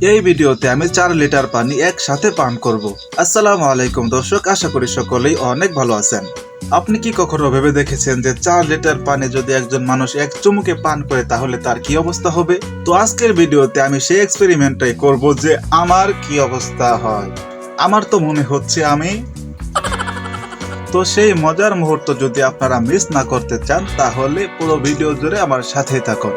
এই ভিডিওতে আমি 4 লিটার পানি একসাথে পান করব। আসসালামু আলাইকুম দর্শক, আশা করি সকলেই অনেক ভালো আছেন। আপনি কি কখনো ভেবে দেখেছেন যে 4 লিটার পানি যদি একজন মানুষ এক চুমুকে পান করে তাহলে তার কি অবস্থা হবে? তো আজকের ভিডিওতে আমি সেই এক্সপেরিমেন্টটাই করব যে আমার কি অবস্থা হয়। আমার তো মনে হচ্ছে তো সেই মজার মুহূর্ত যদি আপনারা মিস না করতে চান তাহলে পুরো ভিডিও জুড়ে আমার সাথেই থাকুন।